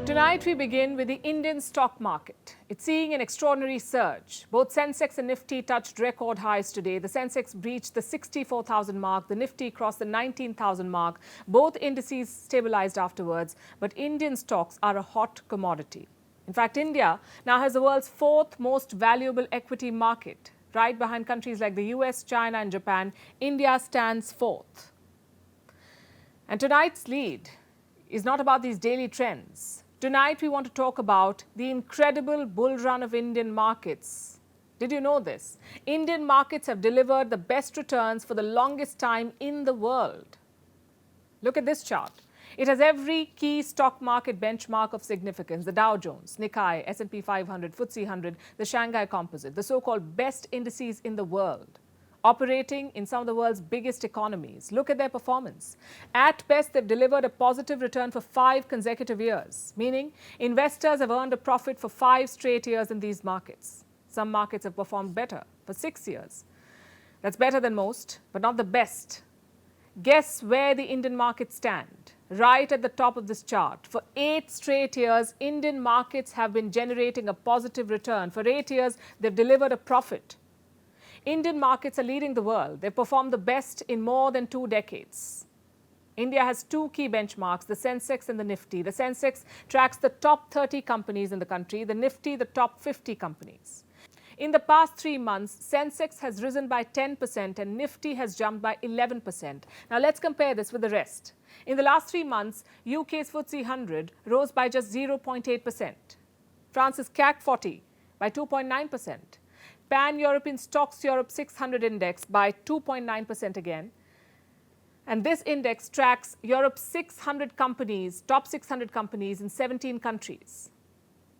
Tonight we begin with the Indian stock market. It's seeing an extraordinary surge. Both Sensex and Nifty touched record highs today. The Sensex breached the 64,000 mark. The Nifty crossed the 19,000 mark. Both indices stabilized afterwards. But Indian stocks are a hot commodity. In fact, India now has the world's fourth most valuable equity market. Right behind countries like the US, China and Japan, India stands fourth. And tonight's lead is not about these daily trends. Tonight, we want to talk about the incredible bull run of Indian markets. Did you know this? Indian markets have delivered the best returns for the longest time in the world. Look at this chart. It has every key stock market benchmark of significance: the Dow Jones, Nikkei, S&P 500, FTSE 100, the Shanghai Composite, the so-called best indices in the world, operating in some of the world's biggest economies. Look at their performance. At best, they've delivered a positive return for 5 consecutive years, meaning investors have earned a profit for 5 straight years in these markets. Some markets have performed better for 6 years. That's better than most, but not the best. Guess where the Indian markets stand? Right at the top of this chart. For 8 straight years, Indian markets have been generating a positive return. For 8 years, they've delivered a profit. Indian markets are leading the world. They've performed the best in more than 2 decades. India has 2 key benchmarks, the Sensex and the Nifty. The Sensex tracks the top 30 companies in the country, the Nifty the top 50 companies. In the past 3 months, Sensex has risen by 10% and Nifty has jumped by 11%. Now let's compare this with the rest. In the last 3 months, UK's FTSE 100 rose by just 0.8%. France's CAC 40 by 2.9%. Pan-European Stocks Europe 600 index by 2.9% again. And this index tracks Europe's 600 companies, top 600 companies in 17 countries.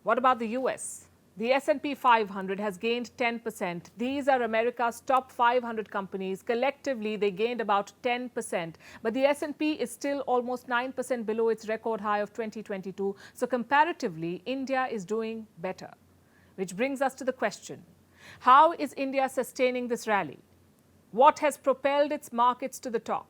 What about the US? The S&P 500 has gained 10%. These are America's top 500 companies. Collectively, they gained about 10%. But the S&P is still almost 9% below its record high of 2022. So comparatively, India is doing better. Which brings us to the question: how is India sustaining this rally? What has propelled its markets to the top?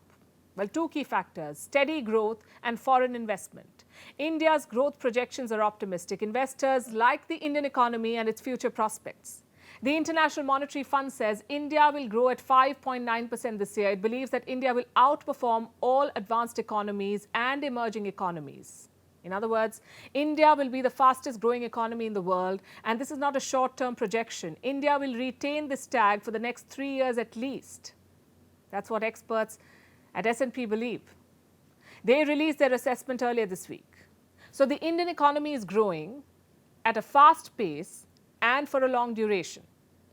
Well, 2 key factors: steady growth and foreign investment. India's growth projections are optimistic. Investors like the Indian economy and its future prospects. The International Monetary Fund says India will grow at 5.9% this year. It believes that India will outperform all advanced economies and emerging economies. In other words, India will be the fastest growing economy in the world, and this is not a short-term projection. India will retain this tag for the next 3 years at least. That's what experts at S&P believe. They released their assessment earlier this week. So the Indian economy is growing at a fast pace and for a long duration,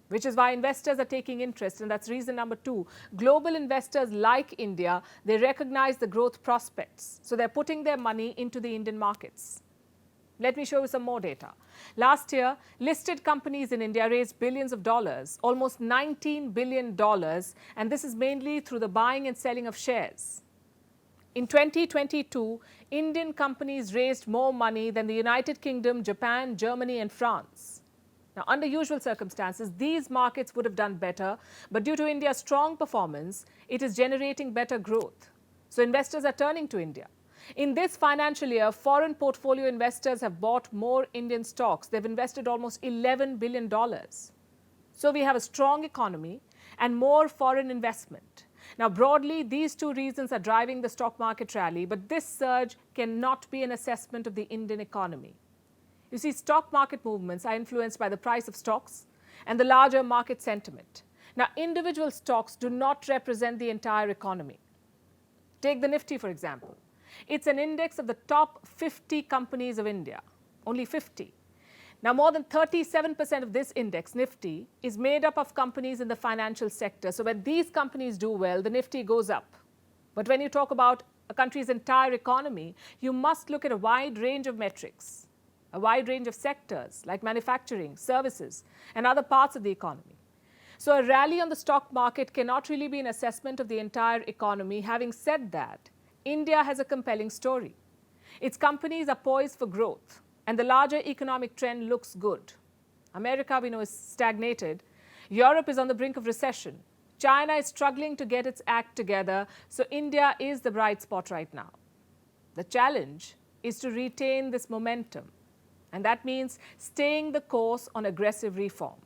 which is why investors are taking interest, and that's reason number 2. Global investors like India, they recognize the growth prospects, so they're putting their money into the Indian markets. Let me show you some more data. Last year, listed companies in India raised billions of dollars, almost $19 billion, and this is mainly through the buying and selling of shares. In 2022, Indian companies raised more money than the United Kingdom, Japan, Germany, and France. Now, under usual circumstances, these markets would have done better, but due to India's strong performance, it is generating better growth. So investors are turning to India. In this financial year, foreign portfolio investors have bought more Indian stocks. They've invested almost $11 billion. So we have a strong economy and more foreign investment. Now, broadly, these 2 reasons are driving the stock market rally, but this surge cannot be an assessment of the Indian economy. You see, stock market movements are influenced by the price of stocks and the larger market sentiment. Now, individual stocks do not represent the entire economy. Take the Nifty, for example. It's an index of the top 50 companies of India, only 50. Now, more than 37% of this index, Nifty, is made up of companies in the financial sector. So when these companies do well, the Nifty goes up. But when you talk about a country's entire economy, you must look at a wide range of metrics, a wide range of sectors like manufacturing, services, and other parts of the economy. So a rally on the stock market cannot really be an assessment of the entire economy. Having said that, India has a compelling story. Its companies are poised for growth, and the larger economic trend looks good. America, we know, is stagnated. Europe is on the brink of recession. China is struggling to get its act together, so India is the bright spot right now. The challenge is to retain this momentum. And that means staying the course on aggressive reform.